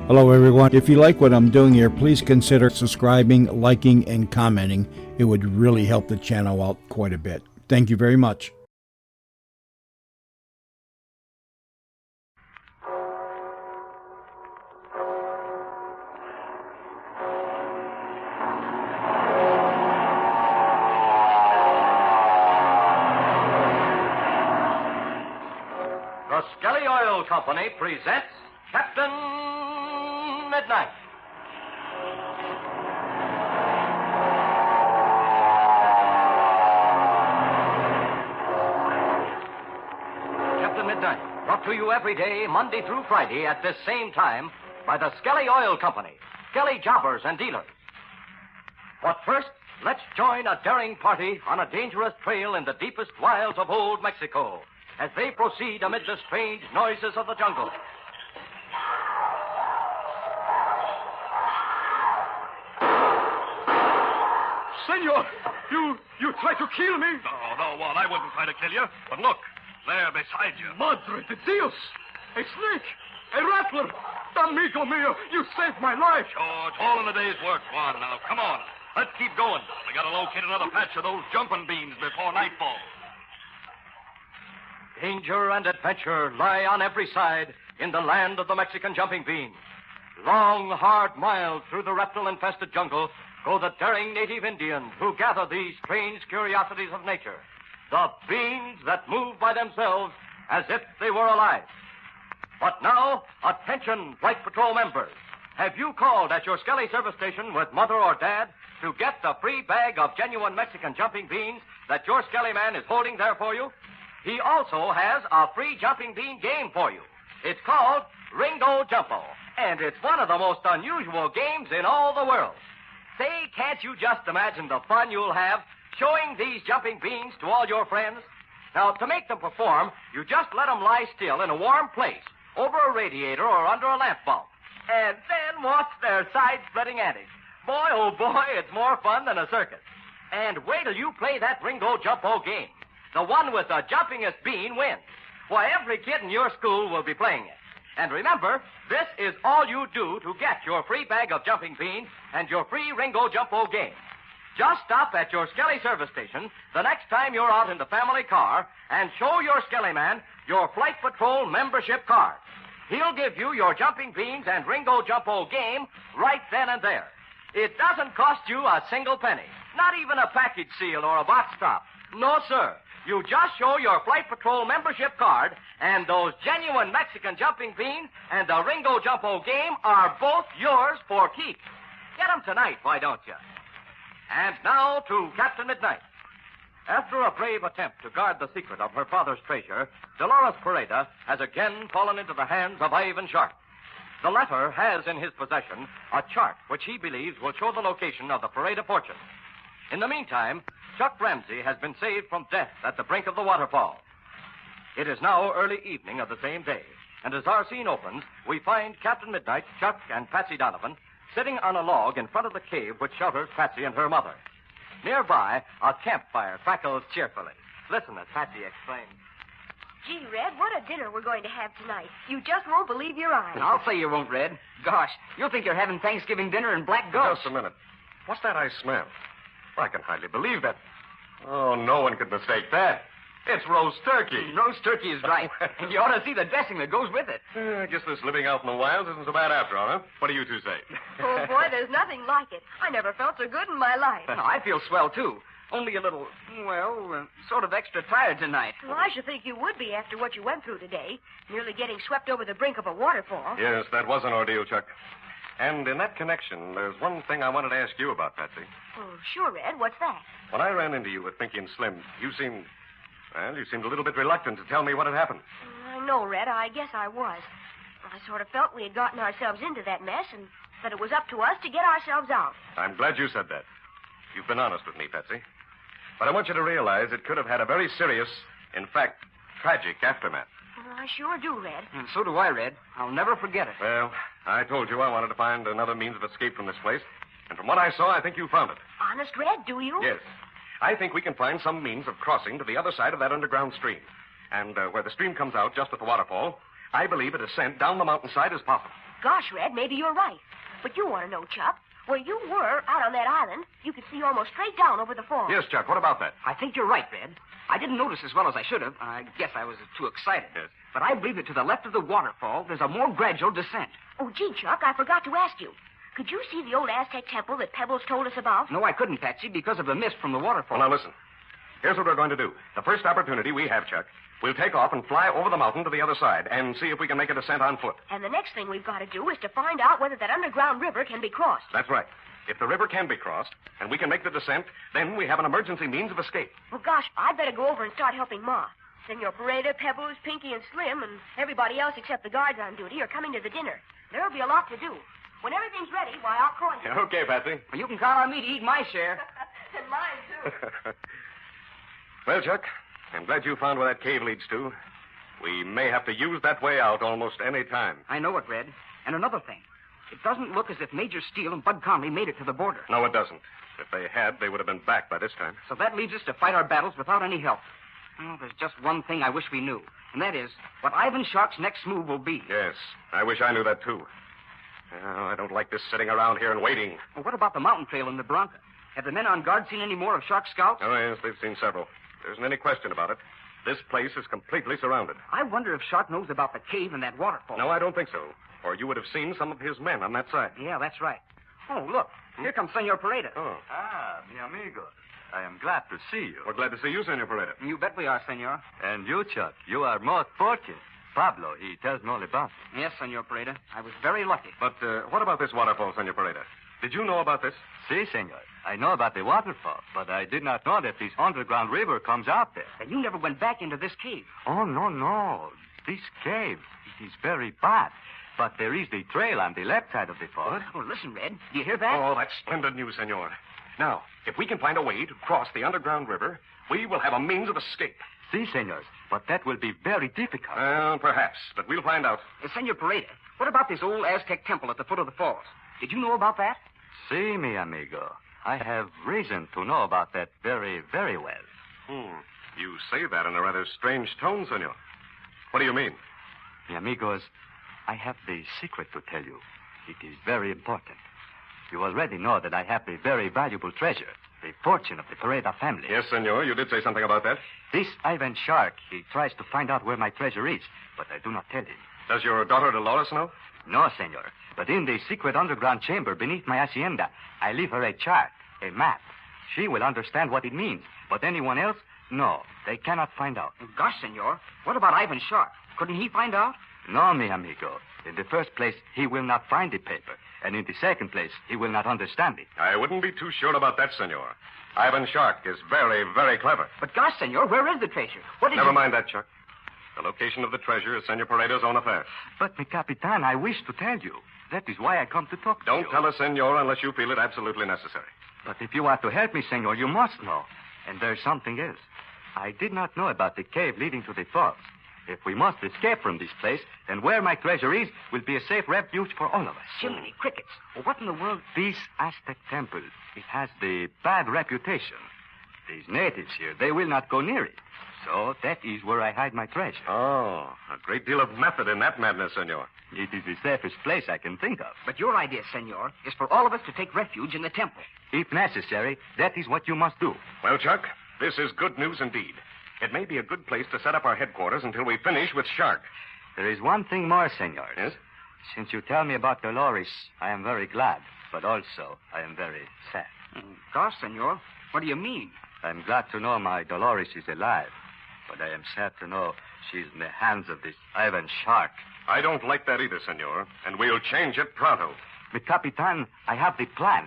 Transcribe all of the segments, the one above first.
Hello, everyone. If you like what I'm doing here, please consider subscribing, liking, and commenting. It would really help the channel out quite a bit. Thank you very much. The Skelly Oil Company presents Captain Midnight. Captain Midnight, brought to you every day, Monday through Friday at this same time by the Skelly Oil Company, Skelly jobbers and dealers. But first, let's join a daring party on a dangerous trail in the deepest wilds of old Mexico as they proceed amid the strange noises of the jungle. Senor, you tried to kill me? No, Juan, I wouldn't try to kill you. But look, there beside you. Madre de Dios! A snake! A rattler! Amigo mio, you saved my life! Oh, it's all in the day's work, Juan. Now, come on. Let's keep going. We gotta locate another patch of those jumping beans before nightfall. Danger and adventure lie on every side in the land of the Mexican jumping bean. Long, hard miles through the reptile-infested jungle go the daring native Indians who gather these strange curiosities of nature. The beans that move by themselves as if they were alive. But now, attention, Flight Patrol members. Have you called at your Skelly service station with Mother or Dad to get the free bag of genuine Mexican jumping beans that your Skelly man is holding there for you? He also has a free jumping bean game for you. It's called Ringo Jumpo, and it's one of the most unusual games in all the world. Say, can't you just imagine the fun you'll have showing these jumping beans to all your friends? Now, to make them perform, you just let them lie still in a warm place, over a radiator or under a lamp bulb, and then watch their side-splitting antics. Boy, oh boy, it's more fun than a circus. And wait till you play that Ringo Jumpo game. The one with the jumpingest bean wins. Why, every kid in your school will be playing it. And remember, this is all you do to get your free bag of jumping beans and your free Ringo Jumpo game. Just stop at your Skelly service station the next time you're out in the family car and show your Skelly man your Flight Patrol membership card. He'll give you your jumping beans and Ringo Jumpo game right then and there. It doesn't cost you a single penny, not even a package seal or a box top. No, sir. You just show your Flight Patrol membership card, and those genuine Mexican jumping beans and the Ringo Jumpo game are both yours for keeps. Get them tonight, why don't you? And now to Captain Midnight. After a brave attempt to guard the secret of her father's treasure, Delores Perada has again fallen into the hands of Ivan Sharp. The latter has in his possession a chart which he believes will show the location of the Perada fortune. In the meantime, Chuck Ramsey has been saved from death at the brink of the waterfall. It is now early evening of the same day, and as our scene opens, we find Captain Midnight, Chuck, and Patsy Donovan sitting on a log in front of the cave which shelters Patsy and her mother. Nearby, a campfire crackles cheerfully. Listen as Patsy exclaims. Gee, Red, what a dinner we're going to have tonight. You just won't believe your eyes. I'll say you won't, Red. Gosh, you'll think you're having Thanksgiving dinner in Black Gulch. Just a minute. What's that I smell? I can hardly believe that. Oh, no one could mistake that. It's roast turkey. Roast turkey is right. And you ought to see the dressing that goes with it. I guess this living out in the wilds isn't so bad after all, huh? What do you two say? Oh, boy, there's nothing like it. I never felt so good in my life. No, I feel swell, too. Only a little, sort of extra tired tonight. Well, I should think you would be after what you went through today, nearly getting swept over the brink of a waterfall. Yes, that was an ordeal, Chuck. And in that connection, there's one thing I wanted to ask you about, Patsy. Oh, sure, Red. What's that? When I ran into you with Pinky and Slim, you seemed a little bit reluctant to tell me what had happened. I know, Red. I guess I was. I sort of felt we had gotten ourselves into that mess and that it was up to us to get ourselves out. I'm glad you said that. You've been honest with me, Patsy. But I want you to realize it could have had a very serious, in fact, tragic aftermath. Well, I sure do, Red. And so do I, Red. I'll never forget it. Well, I told you I wanted to find another means of escape from this place. And from what I saw, I think you found it. Honest, Red, do you? Yes. I think we can find some means of crossing to the other side of that underground stream. And where the stream comes out just at the waterfall, I believe a descent down the mountainside is possible. Gosh, Red, maybe you're right. But you want to know, Chuck. Where you were, out on that island, you could see almost straight down over the falls. Yes, Chuck, what about that? I think you're right, Red. I didn't notice as well as I should have. I guess I was too excited. Yes. But I believe that to the left of the waterfall, there's a more gradual descent. Oh, gee, Chuck, I forgot to ask you. Could you see the old Aztec temple that Pebbles told us about? No, I couldn't, Patsy, because of the mist from the waterfall. Well, now listen. Here's what we're going to do. The first opportunity we have, Chuck, we'll take off and fly over the mountain to the other side and see if we can make a descent on foot. And the next thing we've got to do is to find out whether that underground river can be crossed. That's right. If the river can be crossed and we can make the descent, then we have an emergency means of escape. Well, gosh, I'd better go over and start helping Ma. Senor Perada, Pebbles, Pinky, and Slim, and everybody else except the guards on duty are coming to the dinner. There'll be a lot to do. When everything's ready, why, I'll call you. Okay, Patsy. Well, you can count on me to eat my share. And mine, too. Well, Chuck, I'm glad you found where that cave leads to. We may have to use that way out almost any time. I know it, Red. And another thing. It doesn't look as if Major Steele and Bud Conley made it to the border. No, it doesn't. If they had, they would have been back by this time. So that leaves us to fight our battles without any help. Oh, there's just one thing I wish we knew, and that is what Ivan Shark's next move will be. Yes, I wish I knew that, too. Oh, I don't like this sitting around here and waiting. Well, what about the mountain trail and the Bronca? Have the men on guard seen any more of Shark's scouts? Oh, yes, they've seen several. There isn't any question about it. This place is completely surrounded. I wonder if Shark knows about the cave and that waterfall. No, I don't think so. Or you would have seen some of his men on that side. Yeah, that's right. Oh, look. Here comes Senor Perada. Oh. Ah, mi amigo. I am glad to see you. We're glad to see you, Senor Pereda. You bet we are, Senor. And you, Chuck, you are most fortunate. Pablo, he tells me all about it. Yes, Senor Perada. I was very lucky. But what about this waterfall, Senor Pereda? Did you know about this? Si, senor. I know about the waterfall, but I did not know that this underground river comes out there. And you never went back into this cave. Oh, no, no. This cave, it is very bad. But there is the trail on the left side of the fall. Oh, listen, Red. Do you hear that? Oh, that's splendid news, Senor. Now, if we can find a way to cross the underground river, we will have a means of escape. Si, senors. But that will be very difficult. Well, perhaps, but we'll find out. Senor Perada, what about this old Aztec temple at the foot of the falls? Did you know about that? Si, mi amigo. I have reason to know about that very, very well. You say that in a rather strange tone, Senor. What do you mean? Mi amigos, I have the secret to tell you. It is very important. You already know that I have the very valuable treasure, the fortune of the Pereda family. Yes, Senor, you did say something about that. This Ivan Shark, he tries to find out where my treasure is, but I do not tell him. Does your daughter Delores know? No, senor. But in the secret underground chamber beneath my hacienda, I leave her a chart, a map. She will understand what it means. But anyone else, no, they cannot find out. Gosh, Senor, what about Ivan Shark? Couldn't he find out? No, mi amigo. In the first place, he will not find the paper. And in the second place, he will not understand it. I wouldn't be too sure about that, Senor. Ivan Shark is very, very clever. But gosh, Senor, where is the treasure? What did Never mind that, Chuck. The location of the treasure is Senor Pereda's own affair. But, mi capitan, I wish to tell you. That is why I come to talk to you. Don't tell us, Senor, unless you feel it absolutely necessary. But if you want to help me, senor, you must know. And there's something else. I did not know about the cave leading to the falls. If we must escape from this place, then where my treasure is will be a safe refuge for all of us. Jiminy crickets. Well, what in the world? This Aztec temple, it has the bad reputation. These natives here, they will not go near it. So that is where I hide my treasure. Oh, a great deal of method in that madness, Senor. It is the safest place I can think of. But your idea, Senor, is for all of us to take refuge in the temple. If necessary, that is what you must do. Well, Chuck, this is good news indeed. It may be a good place to set up our headquarters until we finish with Shark. There is one thing more, senor. Yes? Since you tell me about Delores, I am very glad, but also I am very sad. Gosh, Senor, what do you mean? I'm glad to know my Delores is alive, but I am sad to know she's in the hands of this Ivan Shark. I don't like that either, Senor, and we'll change it pronto. Mi capitan, I have the plan.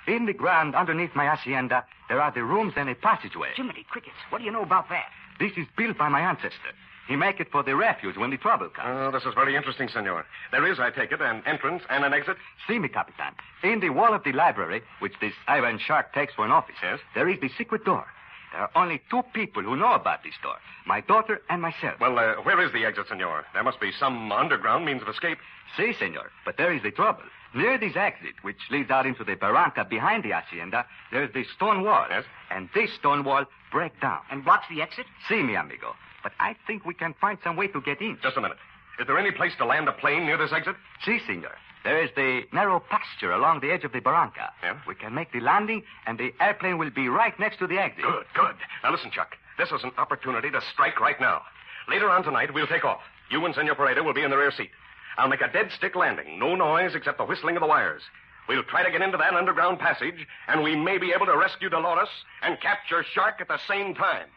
In the ground underneath my hacienda, there are the rooms and a passageway. Jiminy crickets, what do you know about that? This is built by my ancestor. He make it for the refuge when the trouble comes. Oh, this is very interesting, Senor. There is, I take it, an entrance and an exit? See me, Capitan. In the wall of the library, which this Ivan Shark takes for an office, Yes? there is the secret door. There are only two people who know about this door, my daughter and myself. Well, where is the exit, Senor? There must be some underground means of escape. See, senor, but there is the trouble. Near this exit, which leads out into the barranca behind the hacienda, there's this stone wall. Yes? And this stone wall break down. And blocks the exit? See me, amigo. But I think we can find some way to get in. Just a minute. Is there any place to land a plane near this exit? Si, senor. There is the narrow pasture along the edge of the barranca. Yeah? We can make the landing, and the airplane will be right next to the exit. Good, good. Now listen, Chuck. This is an opportunity to strike right now. Later on tonight, we'll take off. You and Senor Perada will be in the rear seat. I'll make a dead stick landing. No noise except the whistling of the wires. We'll try to get into that underground passage, and we may be able to rescue Delores and capture Shark at the same time.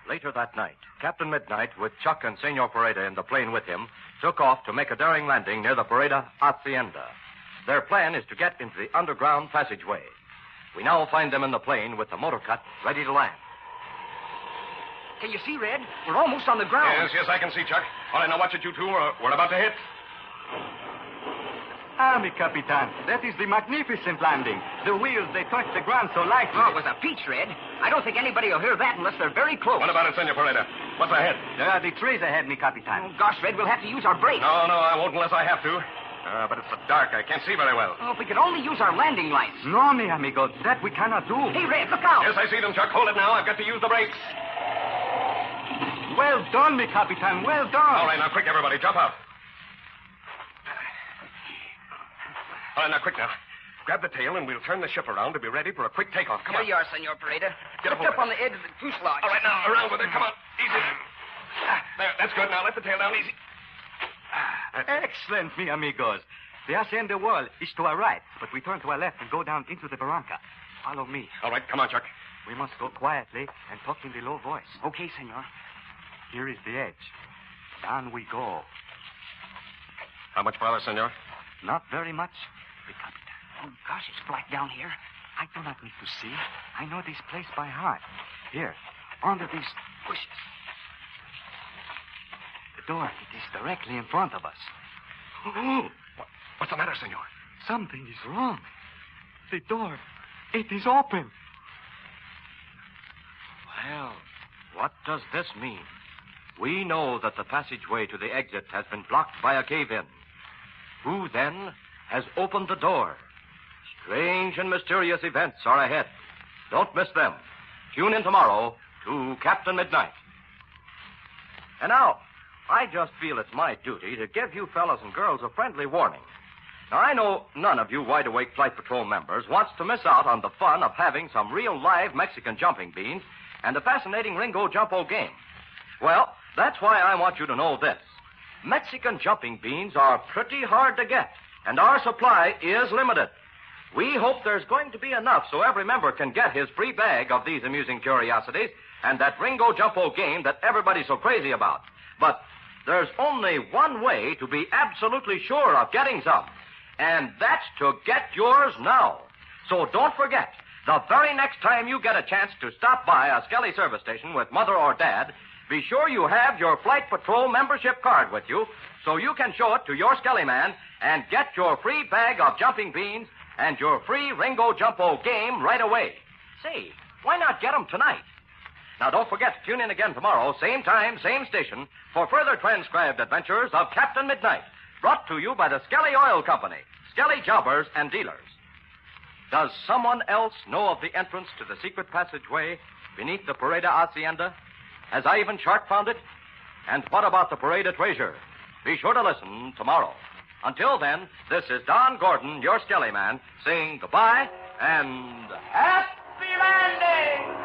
Later that night, Captain Midnight, with Chuck and Senor Perada in the plane with him, took off to make a daring landing near the Perada Hacienda. Their plan is to get into the underground passageway. We now find them in the plane with the motor cut ready to land. Can you see, Red? We're almost on the ground. Yes, I can see, Chuck. All right, now watch it, you two. We're about to hit. Ah, mi Capitan, that is the magnificent landing. The wheels, they touch the ground so lightly. Oh, it was a peach, Red. I don't think anybody will hear that unless they're very close. What about it, Senor Perada? What's ahead? There are the trees ahead, mi Capitan. Oh, gosh, Red, we'll have to use our brakes. No, I won't unless I have to. But it's so dark, I can't see very well. Oh, if we could only use our landing lights. No, mi amigo, that we cannot do. Hey, Red, look out. Yes, I see them, Chuck. Hold it now. I've got to use the brakes. Well done, mi Capitan, well done. All right, now, quick, everybody. Jump out. All right, now, quick now. Grab the tail, and we'll turn the ship around to be ready for a quick takeoff. Come on. Here you are, Senor Perada. Get a hold up of on the edge of the fuselage. All right, now, around with it. Come on. Easy. There, that's good. Now, let the tail down easy. Excellent, mi amigos. The hacienda wall is to our right, but we turn to our left and go down into the barranca. Follow me. All right, come on, Chuck. We must go quietly and talk in the low voice. Okay, Senor. Here is the edge. Down we go. How much farther, Senor? Not very much, mi Capitan. Oh, gosh, it's black down here. I do not need to see. I know this place by heart. Here, under these bushes. The door, it is directly in front of us. Oh, what's the matter, Senor? Something is wrong. The door, it is open. Well, what does this mean? We know that the passageway to the exit has been blocked by a cave-in. Who, then, has opened the door? Strange and mysterious events are ahead. Don't miss them. Tune in tomorrow to Captain Midnight. And now, I just feel it's my duty to give you fellas and girls a friendly warning. Now, I know none of you wide-awake Flight Patrol members wants to miss out on the fun of having some real live Mexican jumping beans and the fascinating Ringo Jumpo game. Well, that's why I want you to know this. Mexican jumping beans are pretty hard to get, and our supply is limited. We hope there's going to be enough so every member can get his free bag of these amusing curiosities and that Ringo Jumpo game that everybody's so crazy about. But there's only one way to be absolutely sure of getting some, and that's to get yours now. So don't forget, the very next time you get a chance to stop by a Skelly service station with Mother or Dad, be sure you have your Flight Patrol membership card with you so you can show it to your Skelly man and get your free bag of jumping beans and your free Ringo Jumpo game right away. Say, why not get them tonight? Now, don't forget to tune in again tomorrow, same time, same station, for further transcribed adventures of Captain Midnight, brought to you by the Skelly Oil Company, Skelly Jobbers and Dealers. Does someone else know of the entrance to the secret passageway beneath the Perada Hacienda? Has Ivan Shark found it? And what about the Perada treasure? Be sure to listen tomorrow. Until then, this is Don Gordon, your Skelly man, saying goodbye and happy landing!